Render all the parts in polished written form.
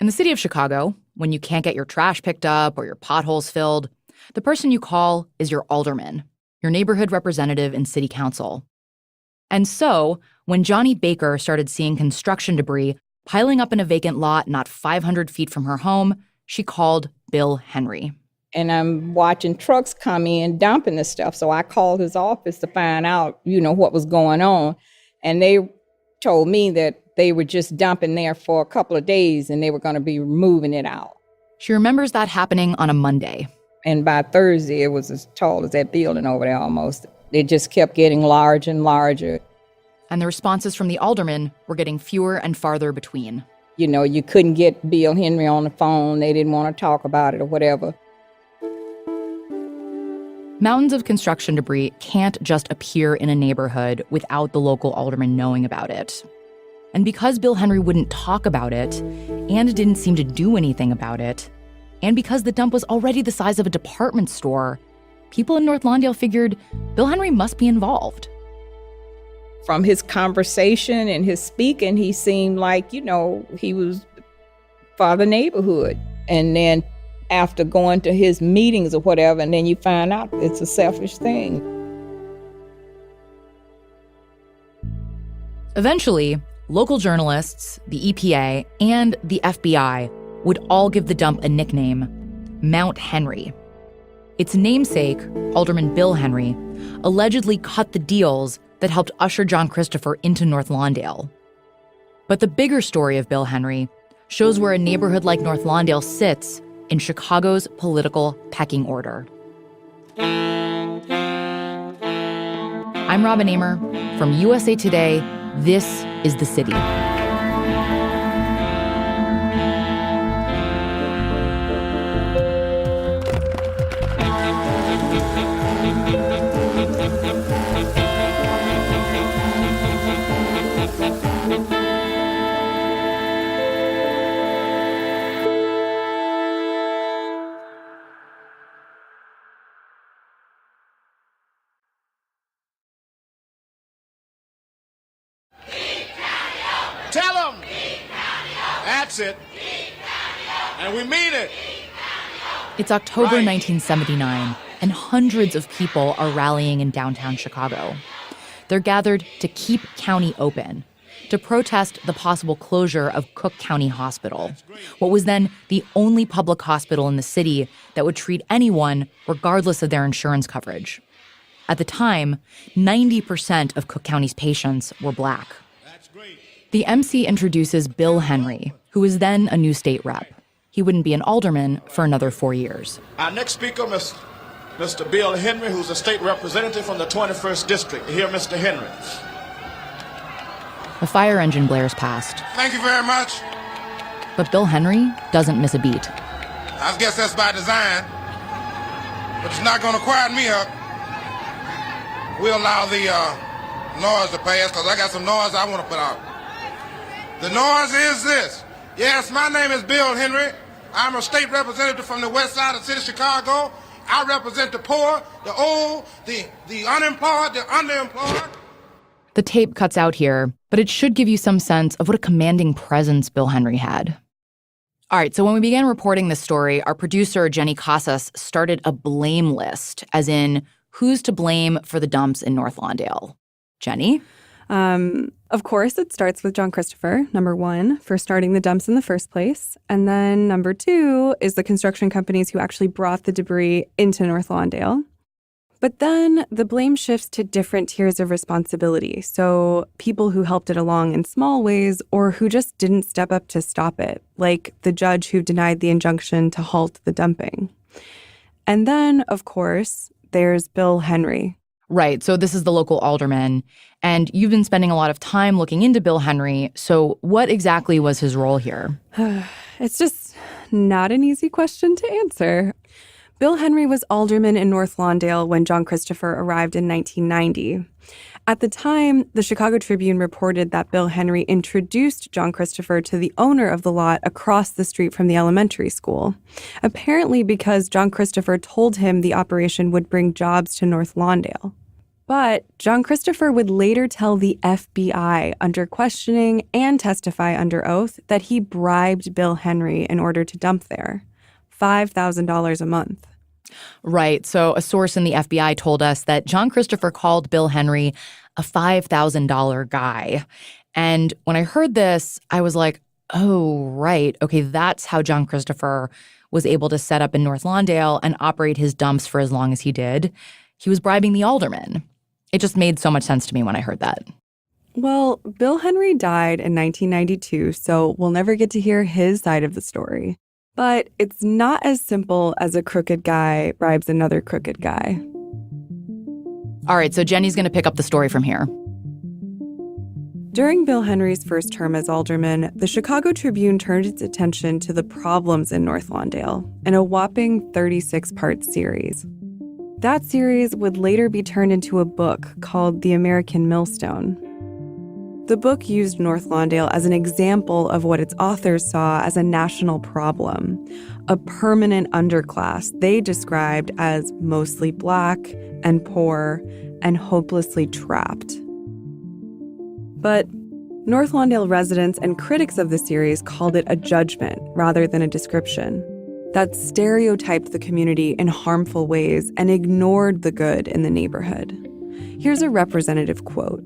In the city of Chicago, when you can't get your trash picked up or your potholes filled, the person you call is your alderman, your neighborhood representative in city council. And so, when Johnny Baker started seeing construction debris piling up in a vacant lot not 500 feet from her home, she called Bill Henry. And I'm watching trucks come in dumping this stuff. So I called his office to find out, what was going on. And they told me that they were just dumping there for a couple of days and they were going to be moving it out. She remembers that happening on a Monday. And by Thursday, it was as tall as that building over there almost. It just kept getting larger and larger. And the responses from the aldermen were getting fewer and farther between. You couldn't get Bill Henry on the phone. They didn't want to talk about it or whatever. Mountains of construction debris can't just appear in a neighborhood without the local alderman knowing about it. And because Bill Henry wouldn't talk about it, and didn't seem to do anything about it, and because the dump was already the size of a department store, people in North Lawndale figured Bill Henry must be involved. From his conversation and his speaking, he seemed like, he was for the neighborhood. And then after going to his meetings or whatever, and then you find out it's a selfish thing. Eventually, local journalists, the EPA, and the FBI would all give the dump a nickname, Mount Henry. Its namesake, Alderman Bill Henry, allegedly cut the deals that helped usher John Christopher into North Lawndale. But the bigger story of Bill Henry shows where a neighborhood like North Lawndale sits in Chicago's political pecking order. I'm Robin Amer. From USA Today, this is The City. Tell them. That's it. And we mean it. It's October 1979, and hundreds of people are rallying in downtown Chicago. They're gathered to keep county open, to protest the possible closure of Cook County Hospital, what was then the only public hospital in the city that would treat anyone regardless of their insurance coverage. At the time, 90% of Cook County's patients were Black. The MC introduces Bill Henry, who is then a new state rep. He wouldn't be an alderman for another 4 years. Our next speaker, Mr. Bill Henry, who's a state representative from the 21st District. Here, Mr. Henry. The fire engine blares past. Thank you very much. But Bill Henry doesn't miss a beat. I guess that's by design, but it's not going to quiet me up. We'll allow the noise to pass, because I got some noise I want to put out. The noise is this. Yes, my name is Bill Henry. I'm a state representative from the west side of the city of Chicago. I represent the poor, the old, the unemployed, the underemployed. The tape cuts out here, but it should give you some sense of what a commanding presence Bill Henry had. All right, so when we began reporting this story, our producer, Jenny Casas, started a blame list, as in who's to blame for the dumps in North Lawndale. Jenny? Of course, it starts with John Christopher, number one, for starting the dumps in the first place. And then number two is the construction companies who actually brought the debris into North Lawndale. But then the blame shifts to different tiers of responsibility. So people who helped it along in small ways or who just didn't step up to stop it, like the judge who denied the injunction to halt the dumping. And then, of course, there's Bill Henry. Right, so this is the local alderman, and you've been spending a lot of time looking into Bill Henry, so what exactly was his role here? It's just not an easy question to answer. Bill Henry was alderman in North Lawndale when John Christopher arrived in 1990. At the time, the Chicago Tribune reported that Bill Henry introduced John Christopher to the owner of the lot across the street from the elementary school, apparently because John Christopher told him the operation would bring jobs to North Lawndale. But John Christopher would later tell the FBI under questioning and testify under oath that he bribed Bill Henry in order to dump there. $5,000 a month. Right. So a source in the FBI told us that John Christopher called Bill Henry a $5,000 guy. And when I heard this, I was like, oh, right. Okay, that's how John Christopher was able to set up in North Lawndale and operate his dumps for as long as he did. He was bribing the aldermen. It just made so much sense to me when I heard that. Well, Bill Henry died in 1992, so we'll never get to hear his side of the story. But it's not as simple as a crooked guy bribes another crooked guy. All right, so Jenny's going to pick up the story from here. During Bill Henry's first term as alderman, the Chicago Tribune turned its attention to the problems in North Lawndale in a whopping 36-part series. That series would later be turned into a book called The American Millstone. The book used North Lawndale as an example of what its authors saw as a national problem, a permanent underclass they described as mostly Black and poor and hopelessly trapped. But North Lawndale residents and critics of the series called it a judgment rather than a description that stereotyped the community in harmful ways and ignored the good in the neighborhood. Here's a representative quote.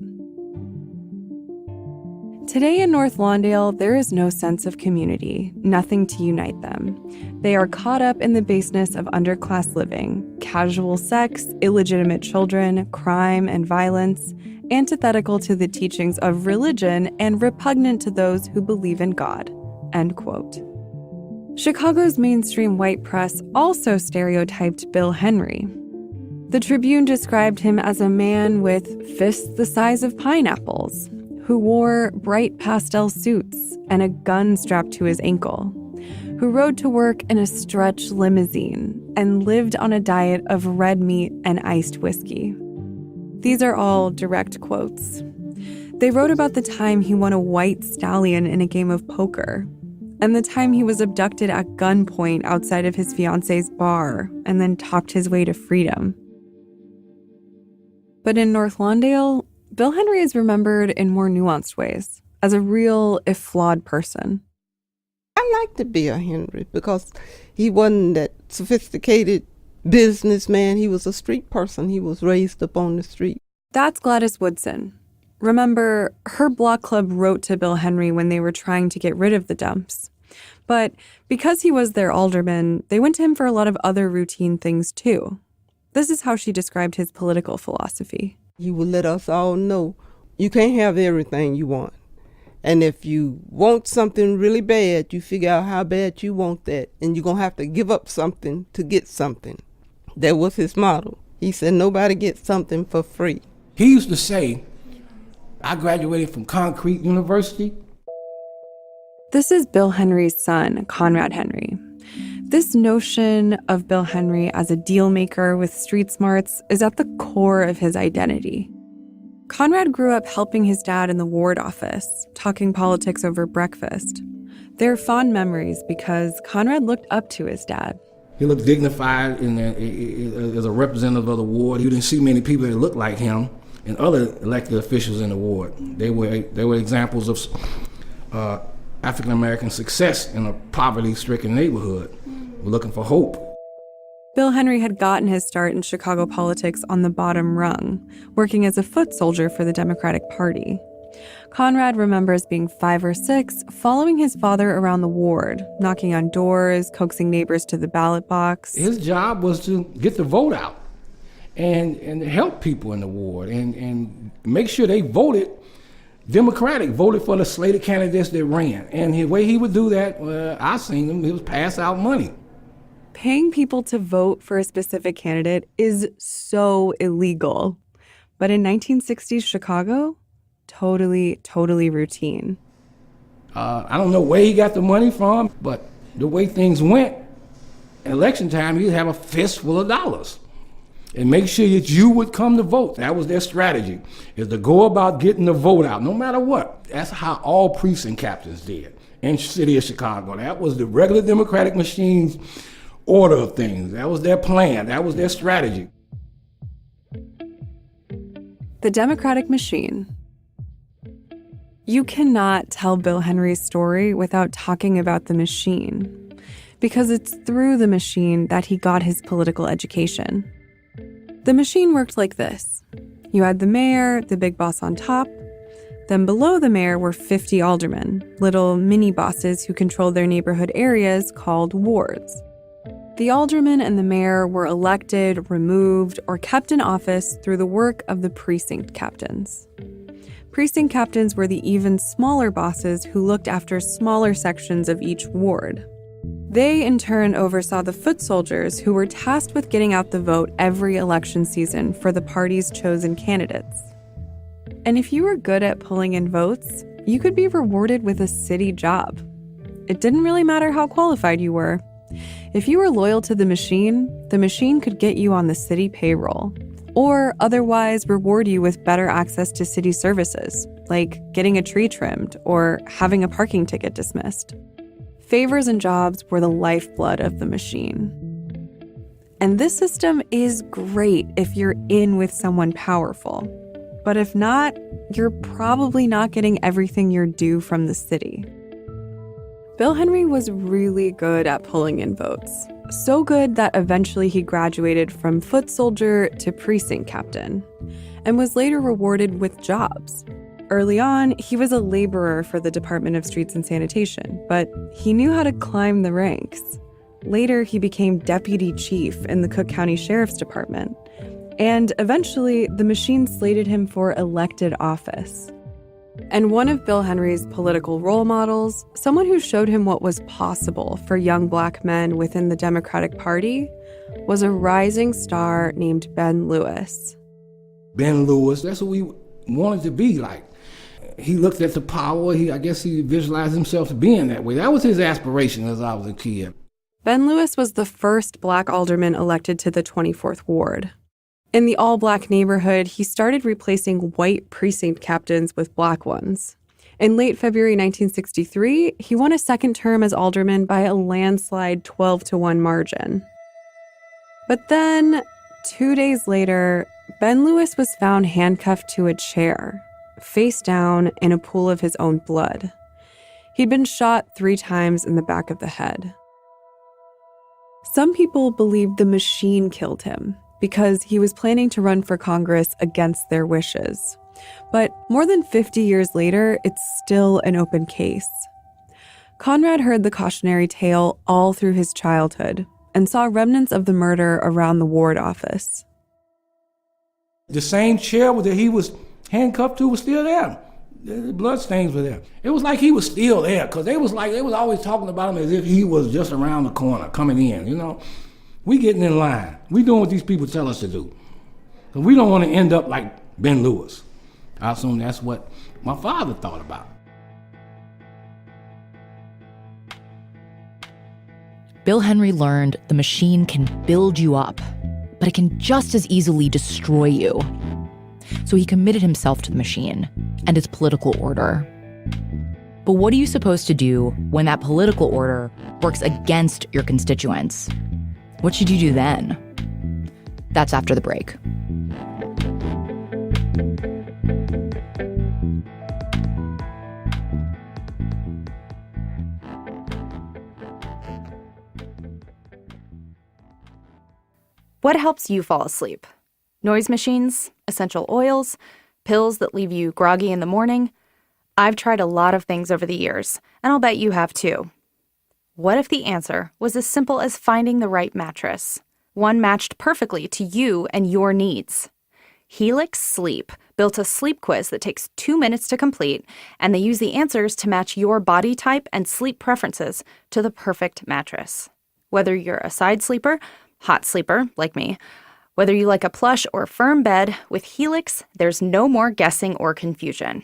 Today in North Lawndale, there is no sense of community, nothing to unite them. They are caught up in the baseness of underclass living, casual sex, illegitimate children, crime and violence, antithetical to the teachings of religion and repugnant to those who believe in God, end quote. Chicago's mainstream white press also stereotyped Bill Henry. The Tribune described him as a man with fists the size of pineapples, who wore bright pastel suits and a gun strapped to his ankle, who rode to work in a stretch limousine and lived on a diet of red meat and iced whiskey. These are all direct quotes. They wrote about the time he won a white stallion in a game of poker, and the time he was abducted at gunpoint outside of his fiance's bar and then talked his way to freedom. But in North Lawndale, Bill Henry is remembered in more nuanced ways, as a real, if flawed, person. I liked Bill Henry because he wasn't that sophisticated businessman. He was a street person. He was raised up on the street. That's Gladys Woodson. Remember, her block club wrote to Bill Henry when they were trying to get rid of the dumps. But because he was their alderman, they went to him for a lot of other routine things too. This is how she described his political philosophy. He would let us all know you can't have everything you want. And if you want something really bad, you figure out how bad you want that. And you're going to have to give up something to get something. That was his motto. He said nobody gets something for free. He used to say, I graduated from Concrete University. This is Bill Henry's son, Conrad Henry. This notion of Bill Henry as a deal maker with street smarts is at the core of his identity. Conrad grew up helping his dad in the ward office, talking politics over breakfast. They're fond memories because Conrad looked up to his dad. He looked dignified as a representative of the ward. You didn't see many people that looked like him and other elected officials in the ward. They were examples of African-American success in a poverty-stricken neighborhood. We're looking for hope. Bill Henry had gotten his start in Chicago politics on the bottom rung, working as a foot soldier for the Democratic Party. Conrad remembers being 5 or 6, following his father around the ward, knocking on doors, coaxing neighbors to the ballot box. His job was to get the vote out and help people in the ward and make sure they voted Democratic, voted for the slate of candidates that ran. And the way he would do that, I seen him, he was pass out money. Paying people to vote for a specific candidate is so illegal. But in 1960s Chicago, totally routine. I don't know where he got the money from, but the way things went, election time, he'd have a fistful of dollars and make sure that you would come to vote. That was their strategy, is to go about getting the vote out, no matter what. That's how all precinct captains did in the city of Chicago. That was the regular Democratic machine's order of things. That was their plan. That was their strategy. The democratic machine. You cannot tell Bill Henry's story without talking about the machine, because it's through the machine that he got his political education. The machine worked like this. You had the mayor, the big boss on top. Then below the mayor were 50 aldermen, little mini bosses who controlled their neighborhood areas called wards. The aldermen and the mayor were elected, removed, or kept in office through the work of the precinct captains. Precinct captains were the even smaller bosses who looked after smaller sections of each ward. They, in turn, oversaw the foot soldiers who were tasked with getting out the vote every election season for the party's chosen candidates. And if you were good at pulling in votes, you could be rewarded with a city job. It didn't really matter how qualified you were. If you were loyal to the machine could get you on the city payroll, or otherwise reward you with better access to city services, like getting a tree trimmed or having a parking ticket dismissed. Favors and jobs were the lifeblood of the machine. And this system is great if you're in with someone powerful. But if not, you're probably not getting everything you're due from the city. Bill Henry was really good at pulling in votes. So good that eventually he graduated from foot soldier to precinct captain, and was later rewarded with jobs. Early on, he was a laborer for the Department of Streets and Sanitation, but he knew how to climb the ranks. Later, he became deputy chief in the Cook County Sheriff's Department. And eventually, the machine slated him for elected office. And one of Bill Henry's political role models, someone who showed him what was possible for young Black men within the Democratic Party, was a rising star named Ben Lewis. Ben Lewis, that's what we wanted to be like. He looked at the power, I guess he visualized himself being that way. That was his aspiration as I was a kid. Ben Lewis was the first Black alderman elected to the 24th Ward. In the all-Black neighborhood, he started replacing white precinct captains with Black ones. In late February 1963, he won a second term as alderman by a landslide 12-1 margin. But then, 2 days later, Ben Lewis was found handcuffed to a chair, face down in a pool of his own blood. He'd been shot 3 times in the back of the head. Some people believed the machine killed him, because he was planning to run for Congress against their wishes. But more than 50 years later, it's still an open case. Conrad heard the cautionary tale all through his childhood and saw remnants of the murder around the ward office. The same chair that he was handcuffed to was still there. The blood stains were there. It was like he was still there, because they was always talking about him as if he was just around the corner coming in, you know. We getting in line. We doing what these people tell us to do. So we don't want to end up like Ben Lewis. I assume that's what my father thought about. Bill Henry learned the machine can build you up, but it can just as easily destroy you. So he committed himself to the machine and its political order. But what are you supposed to do when that political order works against your constituents? What should you do then? That's after the break. What helps you fall asleep? Noise machines, essential oils, pills that leave you groggy in the morning? I've tried a lot of things over the years, and I'll bet you have too. What if the answer was as simple as finding the right mattress? One matched perfectly to you and your needs. Helix Sleep built a sleep quiz that takes 2 minutes to complete, and they use the answers to match your body type and sleep preferences to the perfect mattress. Whether you're a side sleeper, hot sleeper, like me, whether you like a plush or firm bed, with Helix, there's no more guessing or confusion.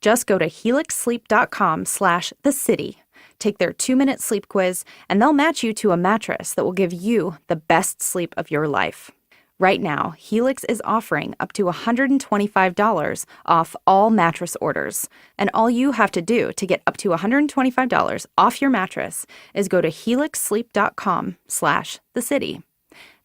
Just go to helixsleep.com/thecity. Take their 2-minute sleep quiz, and they'll match you to a mattress that will give you the best sleep of your life. Right now, Helix is offering up to $125 off all mattress orders. And all you have to do to get up to $125 off your mattress is go to helixsleep.com/thecity.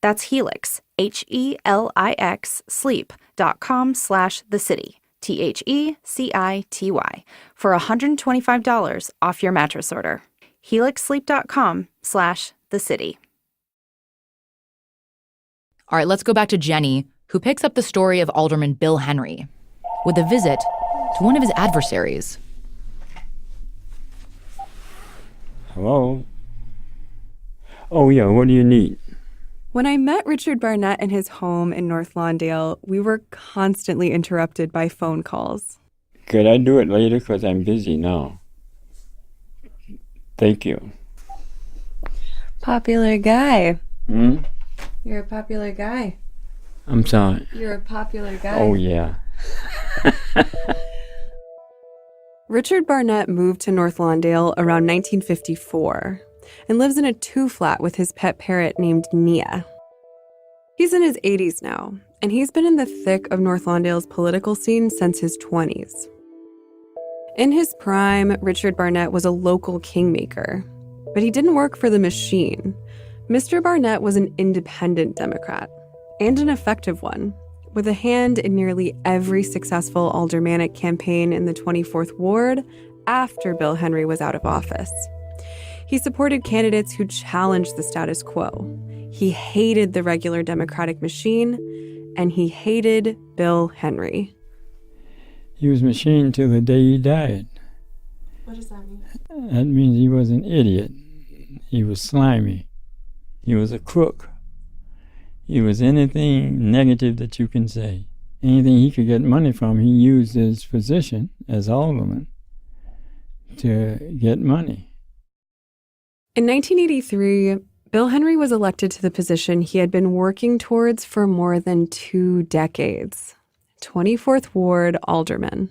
That's Helix, HELIX, sleep.com/thecity, THECITY, for $125 off your mattress order. HelixSleep.com/thecity. All right, let's go back to Jenny, who picks up the story of Alderman Bill Henry with a visit to one of his adversaries. Hello? Oh, yeah, what do you need? When I met Richard Barnett in his home in North Lawndale, we were constantly interrupted by phone calls. Could I do it later? Because I'm busy now. Thank you. Popular guy. Hmm? You're a popular guy. I'm sorry. You're a popular guy. Oh, yeah. Richard Barnett moved to North Lawndale around 1954 and lives in a 2-flat with his pet parrot named Nia. He's in his 80s now, and he's been in the thick of North Lawndale's political scene since his 20s. In his prime, Richard Barnett was a local kingmaker, but he didn't work for the machine. Mr. Barnett was an independent Democrat, and an effective one, with a hand in nearly every successful aldermanic campaign in the 24th Ward after Bill Henry was out of office. He supported candidates who challenged the status quo. He hated the regular Democratic machine, and he hated Bill Henry. He was machine till the day he died. What does that mean? That means he was an idiot. He was slimy. He was a crook. He was anything negative that you can say. Anything he could get money from, he used his position as alderman to get money. In 1983, Bill Henry was elected to the position he had been working towards for more than 2 decades, 24th Ward Alderman.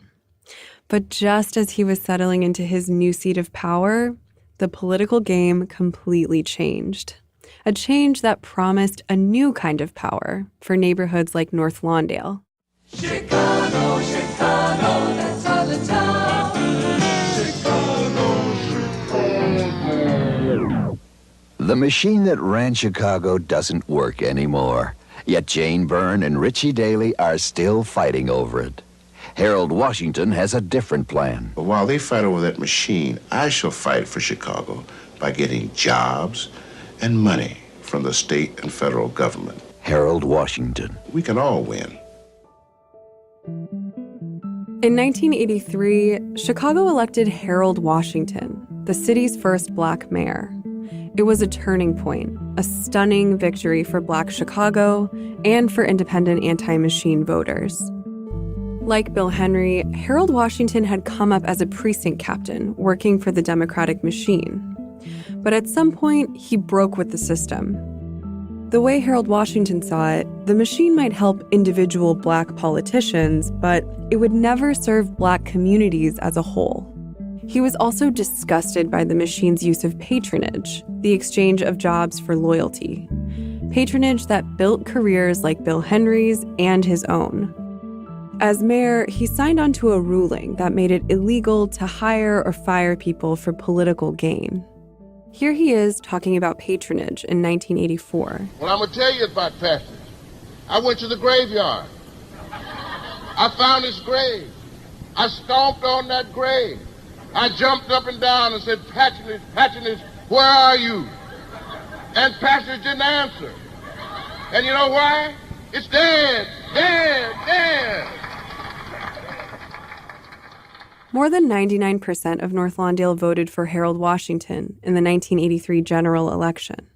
But just as he was settling into his new seat of power, the political game completely changed. A change that promised a new kind of power for neighborhoods like North Lawndale. Chicago, Chicago, that's all the town. Chicago. The machine that ran Chicago doesn't work anymore. Yet Jane Byrne and Richie Daley are still fighting over it. Harold Washington has a different plan. But while they fight over that machine, I shall fight for Chicago by getting jobs and money from the state and federal government. Harold Washington. We can all win. In 1983, Chicago elected Harold Washington, the city's first black mayor. It was a turning point, a stunning victory for Black Chicago and for independent anti-machine voters. Like Bill Henry, Harold Washington had come up as a precinct captain working for the Democratic machine. But at some point, he broke with the system. The way Harold Washington saw it, the machine might help individual Black politicians, but it would never serve Black communities as a whole. He was also disgusted by the machine's use of patronage, the exchange of jobs for loyalty. Patronage that built careers like Bill Henry's and his own. As mayor, he signed on to a ruling that made it illegal to hire or fire people for political gain. Here he is talking about patronage in 1984. Well, I'm going to tell you about patronage. I went to the graveyard. I found his grave. I stomped on that grave. I jumped up and down and said, patronage, patronage, where are you? And patronage didn't answer. And you know why? It's dead, dead, dead. More than 99% of North Lawndale voted for Harold Washington in the 1983 general election.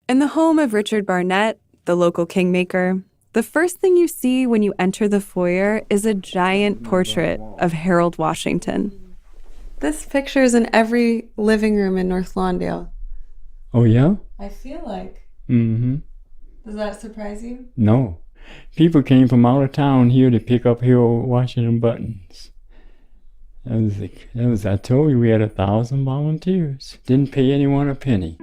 In the home of Richard Barnett, the local kingmaker, the first thing you see when you enter the foyer is a giant portrait of Harold Washington. This picture is in every living room in North Lawndale. Oh, yeah? I feel like. Mm-hmm. Does that surprise you? No. People came from out of town here to pick up Harold Washington buttons. I told you we had 1,000 volunteers. Didn't pay anyone a penny.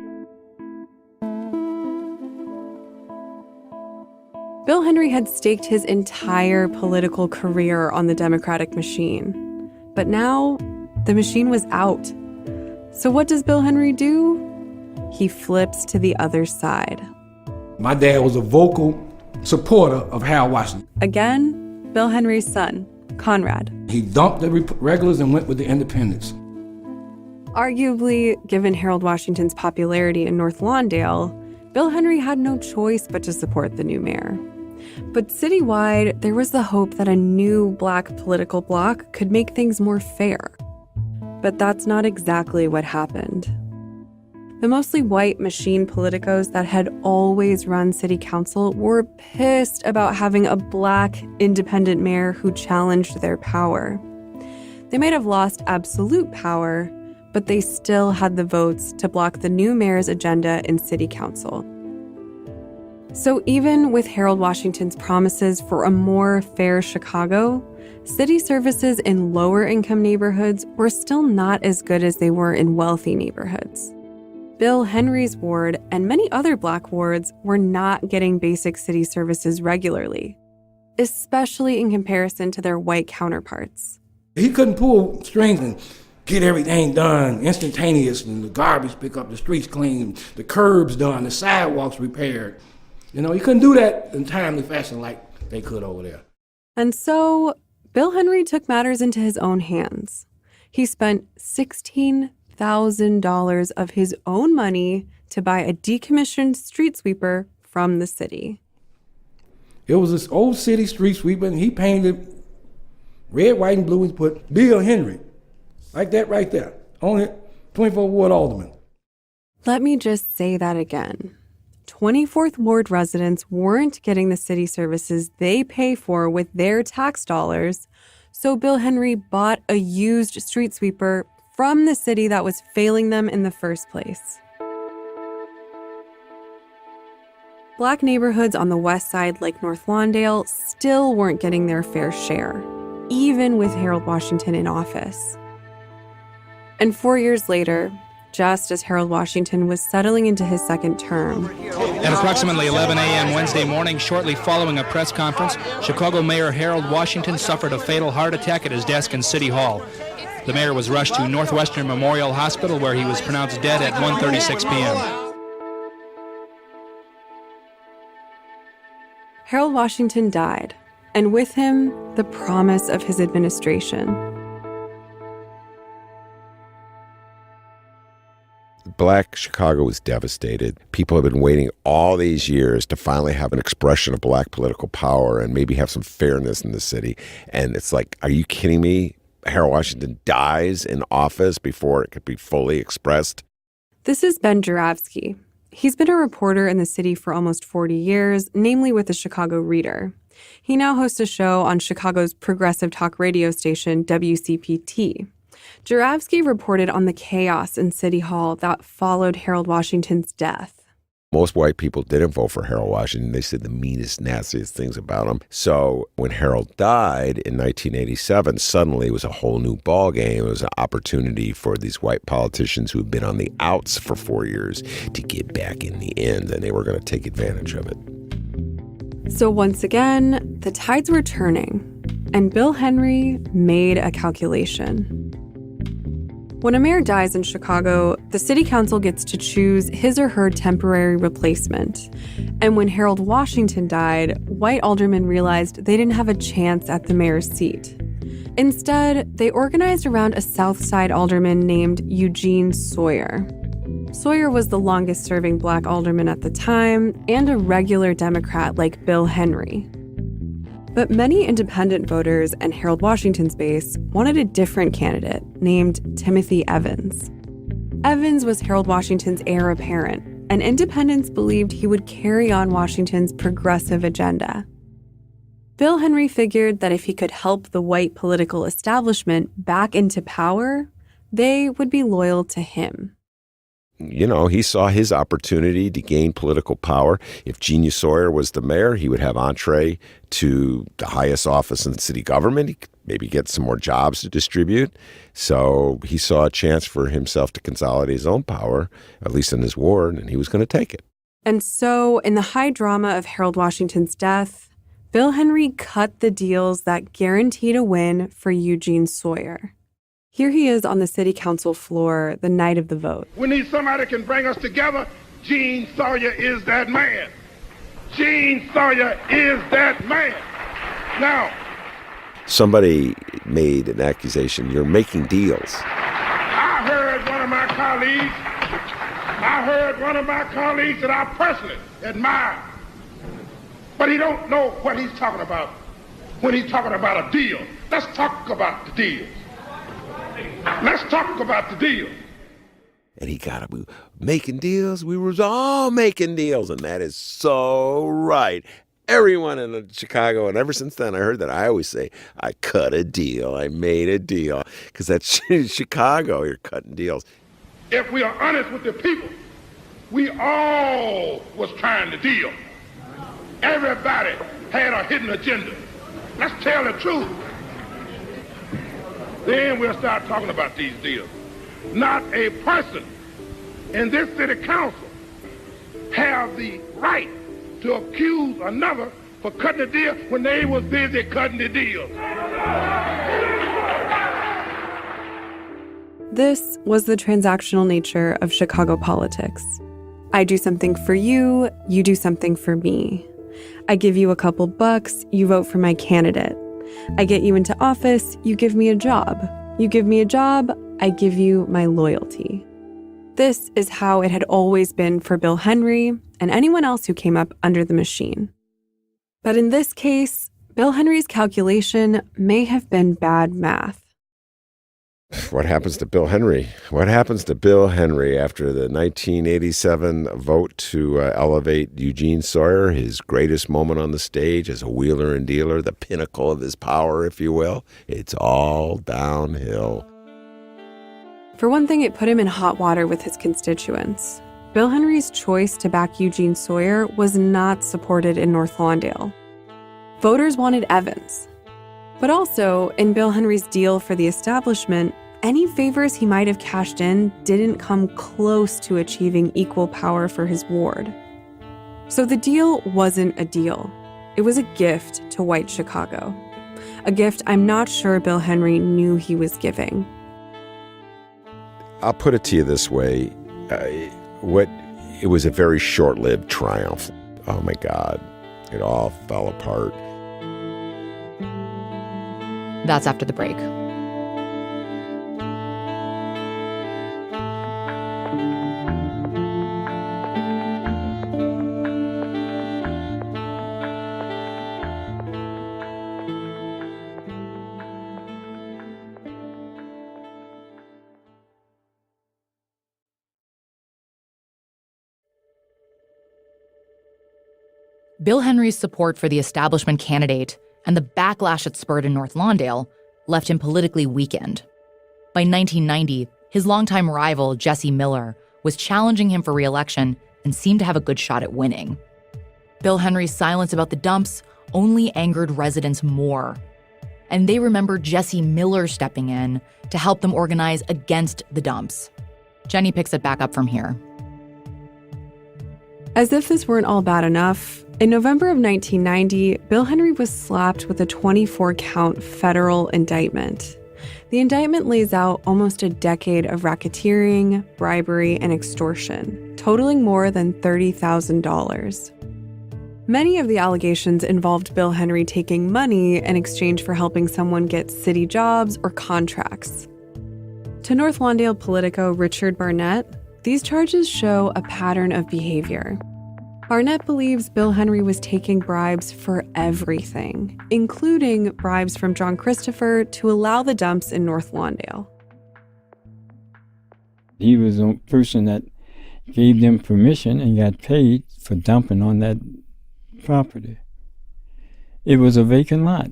Bill Henry had staked his entire political career on the Democratic machine. But now, the machine was out. So what does Bill Henry do? He flips to the other side. My dad was a vocal supporter of Harold Washington. Again, Bill Henry's son, Conrad. He dumped the regulars and went with the independents. Arguably, given Harold Washington's popularity in North Lawndale, Bill Henry had no choice but to support the new mayor. But citywide, there was the hope that a new black political bloc could make things more fair. But that's not exactly what happened. The mostly white machine politicos that had always run city council were pissed about having a black independent mayor who challenged their power. They might have lost absolute power, but they still had the votes to block the new mayor's agenda in city council. So even with Harold Washington's promises for a more fair Chicago, city services in lower income neighborhoods were still not as good as they were in wealthy neighborhoods. Bill Henry's ward and many other black wards were not getting basic city services regularly, especially in comparison to their white counterparts. He couldn't pull strings and get everything done instantaneous, and the garbage pick up, the streets clean, the curbs done, the sidewalks repaired. You know, he couldn't do that in timely fashion like they could over there. And so Bill Henry took matters into his own hands. He spent $16,000 of his own money to buy a decommissioned street sweeper from the city. It was this old city street sweeper, and he painted red, white, and blue and put Bill Henry, like that right there, on it, 24th Ward Alderman. Let me just say that again. 24th Ward residents weren't getting the city services they pay for with their tax dollars, so Bill Henry bought a used street sweeper from the city that was failing them in the first place. Black neighborhoods on the west side, like North Lawndale, still weren't getting their fair share, even with Harold Washington in office. And 4 years later, just as Harold Washington was settling into his second term. At approximately 11 a.m. Wednesday morning, shortly following a press conference, Chicago Mayor Harold Washington suffered a fatal heart attack at his desk in City Hall. The mayor was rushed to Northwestern Memorial Hospital, where he was pronounced dead at 1:36 p.m. Harold Washington died, and with him, the promise of his administration. Black Chicago was devastated. People have been waiting all these years to finally have an expression of black political power and maybe have some fairness in the city. And it's like, are you kidding me? Harold Washington dies in office before it could be fully expressed. This is Ben Joravsky. He's been a reporter in the city for almost 40 years, namely with the Chicago Reader. He now hosts a show on Chicago's progressive talk radio station, WCPT. Joravsky reported on the chaos in City Hall that followed Harold Washington's death. Most white people didn't vote for Harold Washington. They said the meanest, nastiest things about him. So when Harold died in 1987, suddenly it was a whole new ballgame. It was an opportunity for these white politicians who had been on the outs for 4 years to get back in the end, and they were going to take advantage of it. So once again, the tides were turning, and Bill Henry made a calculation. When a mayor dies in Chicago, the city council gets to choose his or her temporary replacement. And when Harold Washington died, white aldermen realized they didn't have a chance at the mayor's seat. Instead, they organized around a South Side alderman named Eugene Sawyer. Sawyer was the longest-serving black alderman at the time and a regular Democrat like Bill Henry. But many independent voters and Harold Washington's base wanted a different candidate named Timothy Evans. Evans was Harold Washington's heir apparent, and independents believed he would carry on Washington's progressive agenda. Bill Henry figured that if he could help the white political establishment back into power, they would be loyal to him. You know, he saw his opportunity to gain political power. If Genius Sawyer was the mayor, he would have entree to the highest office in city government. He could maybe get some more jobs to distribute. So he saw a chance for himself to consolidate his own power, at least in his ward, and he was going to take it. And so, in the high drama of Harold Washington's death, Bill Henry cut the deals that guaranteed a win for Eugene Sawyer. Here he is on the city council floor the night of the vote. We need somebody that can bring us together. Gene Sawyer is that man. Gene Sawyer is that man. Now, Somebody made an accusation, you're making deals. I heard one of my colleagues that I personally admire, but he don't know what he's talking about when he's talking about a deal. Let's talk about the deal. Let's talk about the deal. And he got it. We were making deals. We was all making deals. And that is so right. Everyone in Chicago, and ever since then, I heard that. I always say, I cut a deal. I made a deal. Because that's Chicago. You're cutting deals. If we are honest with the people, we all was trying to deal. Everybody had a hidden agenda. Let's tell the truth. Then we'll start talking about these deals. Not a person in this city council have the right to accuse another for cutting a deal when they was busy cutting the deal. This was the transactional nature of Chicago politics. I do something for you, you do something for me. I give you a couple bucks, you vote for my candidate. I get you into office, you give me a job. You give me a job, I give you my loyalty. This is how it had always been for Bill Henry and anyone else who came up under the machine. But in this case, Bill Henry's calculation may have been bad math. What happens to Bill Henry? What happens to Bill Henry after the 1987 vote to elevate Eugene Sawyer, his greatest moment on the stage as a wheeler and dealer, the pinnacle of his power, if you will? It's all downhill. For one thing, it put him in hot water with his constituents. Bill Henry's choice to back Eugene Sawyer was not supported in North Lawndale. Voters wanted Evans. But also, in Bill Henry's deal for the establishment, any favors he might have cashed in didn't come close to achieving equal power for his ward. So the deal wasn't a deal. It was a gift to white Chicago. A gift I'm not sure Bill Henry knew he was giving. I'll put it to you this way. It was a very short-lived triumph. Oh my God, it all fell apart. That's after the break. Bill Henry's support for the establishment candidate and the backlash it spurred in North Lawndale left him politically weakened. By 1990, his longtime rival, Jesse Miller, was challenging him for re-election and seemed to have a good shot at winning. Bill Henry's silence about the dumps only angered residents more, and they remembered Jesse Miller stepping in to help them organize against the dumps. Jenny picks it back up from here. As if this weren't all bad enough, in November of 1990, Bill Henry was slapped with a 24-count federal indictment. The indictment lays out almost a decade of racketeering, bribery, and extortion, totaling more than $30,000. Many of the allegations involved Bill Henry taking money in exchange for helping someone get city jobs or contracts. To North Lawndale Politico Richard Barnett, these charges show a pattern of behavior. Barnett believes Bill Henry was taking bribes for everything, including bribes from John Christopher to allow the dumps in North Lawndale. He was a person that gave them permission and got paid for dumping on that property. It was a vacant lot,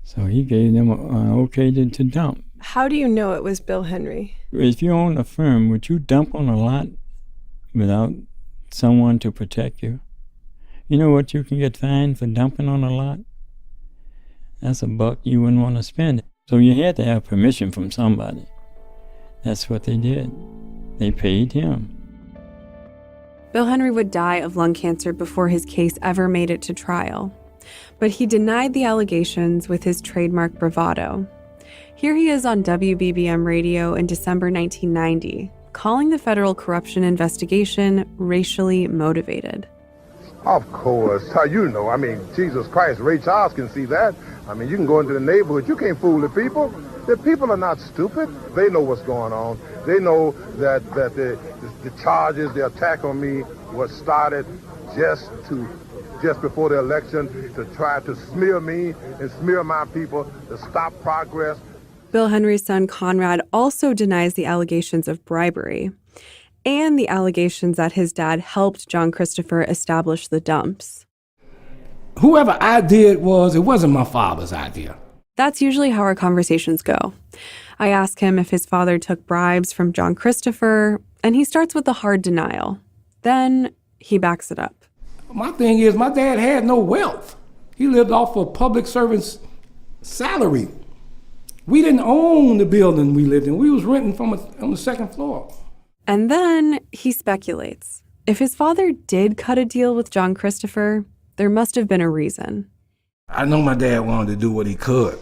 so he gave them okay to dump. How do you know it was Bill Henry? If you own a firm, would you dump on a lot without someone to protect you? You know what you can get fined for dumping on a lot? That's $1 you wouldn't want to spend. So you had to have permission from somebody. That's what they did. They paid him. Bill Henry would die of lung cancer before his case ever made it to trial. But he denied the allegations with his trademark bravado. Here he is on WBBM radio in December 1990, calling the federal corruption investigation racially motivated. Of course. How you know? I mean, Jesus Christ, Ray Charles can see that. I mean, you can go into the neighborhood. You can't fool the people. The people are not stupid. They know what's going on. They know that the charges, the attack on me was started just before the election to try to smear me and smear my people, to stop progress. Bill Henry's son, Conrad, also denies the allegations of bribery and the allegations that his dad helped John Christopher establish the dumps. Whoever idea it wasn't my father's idea. That's usually how our conversations go. I ask him if his father took bribes from John Christopher, and he starts with a hard denial. Then he backs it up. My thing is, my dad had no wealth. He lived off a public servant's salary. We didn't own the building we lived in. We was renting on the second floor. And then he speculates. If his father did cut a deal with John Christopher, there must have been a reason. I know my dad wanted to do what he could,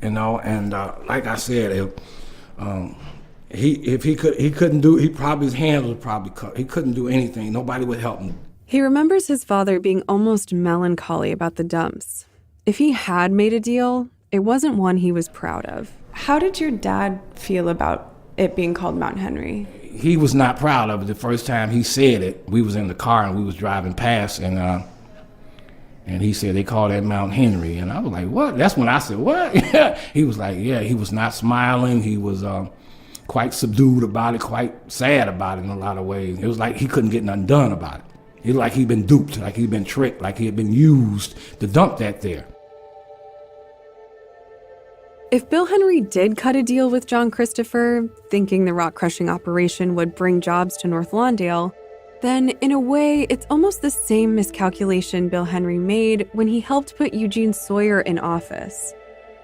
and like I said, if he couldn't do, his hands would probably cut. He couldn't do anything. Nobody would help him. He remembers his father being almost melancholy about the dumps. If he had made a deal, it wasn't one he was proud of. How did your dad feel about it being called Mount Henry? He was not proud of it. The first time he said it, we was in the car and we was driving past, and he said they call that Mount Henry, and I was like, what? That's when I said, what? He was like, yeah. He was not smiling. He was quite subdued about it, quite sad about it in a lot of ways. It was like he couldn't get nothing done about it. It was like he'd been duped, like he'd been tricked, like he had been used to dump that there. If Bill Henry did cut a deal with John Christopher, thinking the rock crushing operation would bring jobs to North Lawndale, then in a way, it's almost the same miscalculation Bill Henry made when he helped put Eugene Sawyer in office.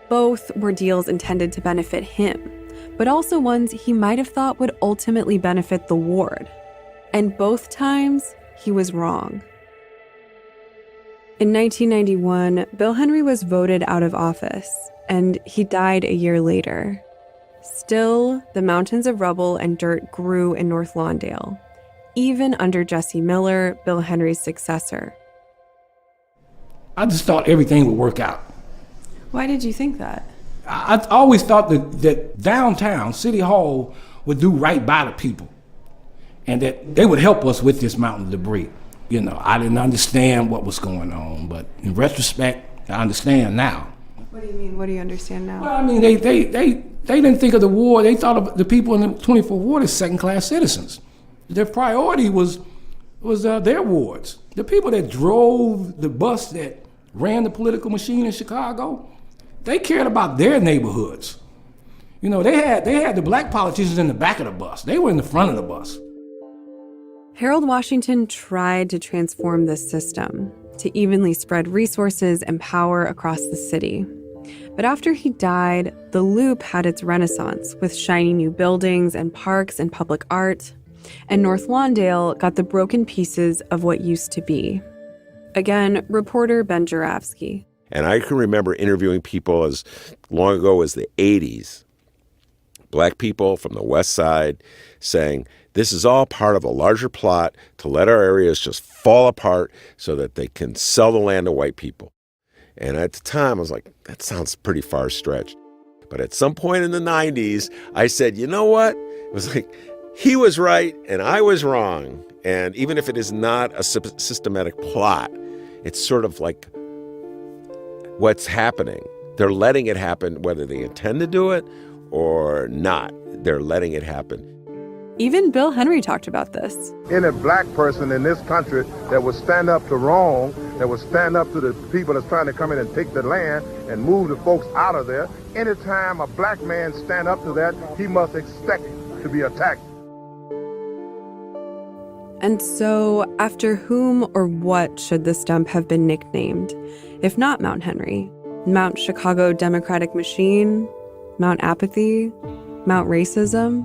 Both were deals intended to benefit him, but also ones he might have thought would ultimately benefit the ward. And both times, he was wrong. In 1991, Bill Henry was voted out of office, and he died a year later. Still, the mountains of rubble and dirt grew in North Lawndale, even under Jesse Miller, Bill Henry's successor. I just thought everything would work out. Why did you think that? I always thought that downtown, City Hall, would do right by the people, and that they would help us with this mountain debris. You know, I didn't understand what was going on, but in retrospect, I understand now. What do you mean? What do you understand now? Well, I mean, they didn't think of the ward. They thought of the people in the 24th ward as second-class citizens. Their priority was their wards. The people that drove the bus that ran the political machine in Chicago, they cared about their neighborhoods. You know, they had the black politicians in the back of the bus. They were in the front of the bus. Harold Washington tried to transform this system to evenly spread resources and power across the city. But after he died, the Loop had its renaissance with shiny new buildings and parks and public art. And North Lawndale got the broken pieces of what used to be. Again, reporter Ben Joravsky. And I can remember interviewing people as long ago as the 80s, black people from the West Side, saying, this is all part of a larger plot to let our areas just fall apart so that they can sell the land to white people. And at the time, I was like, that sounds pretty far-stretched. But at some point in the 90s, I said, you know what? It was like, he was right and I was wrong. And even if it is not a systematic plot, it's sort of like what's happening. They're letting it happen, whether they intend to do it or not. They're letting it happen. Even Bill Henry talked about this. Any black person in this country that would stand up to wrong, that would stand up to the people that's trying to come in and take the land and move the folks out of there, anytime a black man stand up to that, he must expect to be attacked. And so, after whom or what should this dump have been nicknamed? If not Mount Henry, Mount Chicago Democratic Machine, Mount Apathy, Mount Racism?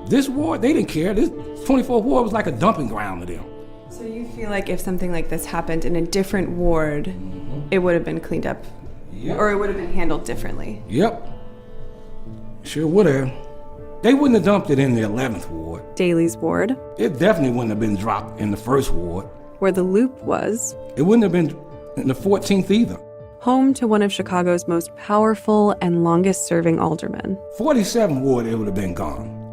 This ward, they didn't care. This 24th ward was like a dumping ground to them. So you feel like if something like this happened in a different ward, it would have been cleaned up? Yep. Or it would have been handled differently? Yep. Sure would have. They wouldn't have dumped it in the 11th ward. Daley's ward. It definitely wouldn't have been dropped in the 1st ward. where the Loop was. It wouldn't have been in the 14th either. Home to one of Chicago's most powerful and longest-serving aldermen. 47 Ward, it would have been gone.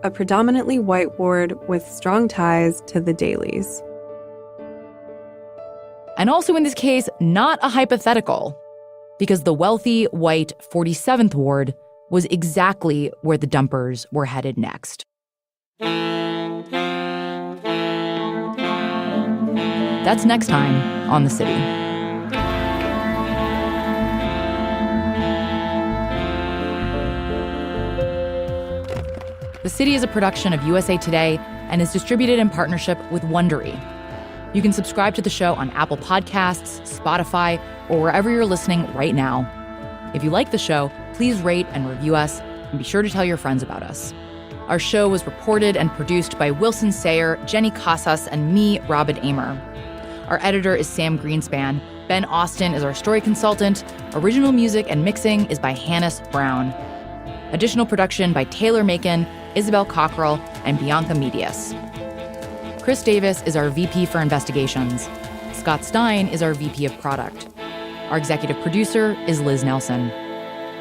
A predominantly white ward with strong ties to the Daleys. And also in this case, not a hypothetical, because the wealthy, white 47th Ward was exactly where the dumpers were headed next. That's next time on The City. The City is a production of USA Today and is distributed in partnership with Wondery. You can subscribe to the show on Apple Podcasts, Spotify, or wherever you're listening right now. If you like the show, please rate and review us, and be sure to tell your friends about us. Our show was reported and produced by Wilson Sayer, Jenny Casas, and me, Robin Amer. Our editor is Sam Greenspan. Ben Austin is our story consultant. Original music and mixing is by Hannes Brown. Additional production by Taylor Macon, Isabel Cockrell, and Bianca Medias. Chris Davis is our VP for Investigations. Scott Stein is our VP of Product. Our executive producer is Liz Nelson.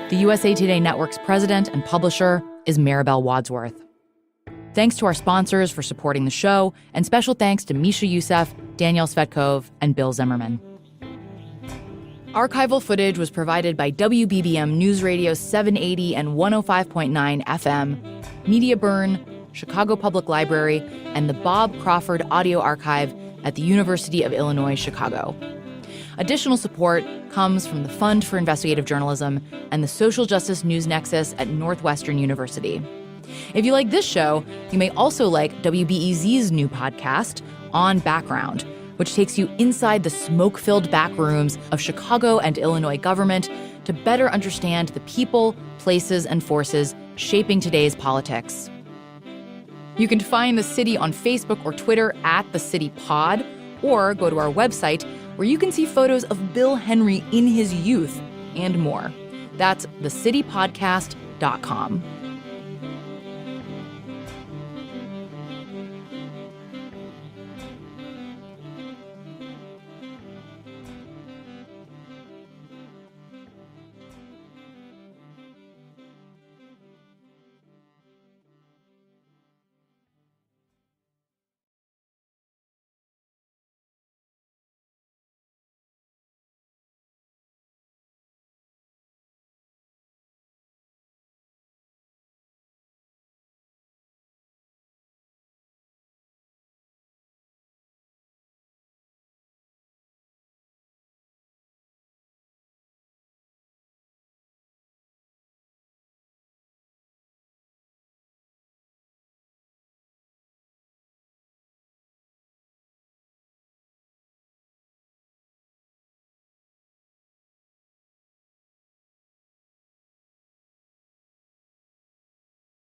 The USA Today Network's president and publisher is Maribel Wadsworth. Thanks to our sponsors for supporting the show, and special thanks to Misha Youssef, Danielle Svetkov, and Bill Zimmerman. Archival footage was provided by WBBM News Radio 780 and 105.9 FM, Media Burn, Chicago Public Library, and the Bob Crawford Audio Archive at the University of Illinois, Chicago. Additional support comes from the Fund for Investigative Journalism and the Social Justice News Nexus at Northwestern University. If you like this show, you may also like WBEZ's new podcast, On Background, which takes you inside the smoke-filled back rooms of Chicago and Illinois government to better understand the people, places, and forces shaping today's politics. You can find The City on Facebook or Twitter at The City Pod, or go to our website where you can see photos of Bill Henry in his youth and more. That's thecitypodcast.com.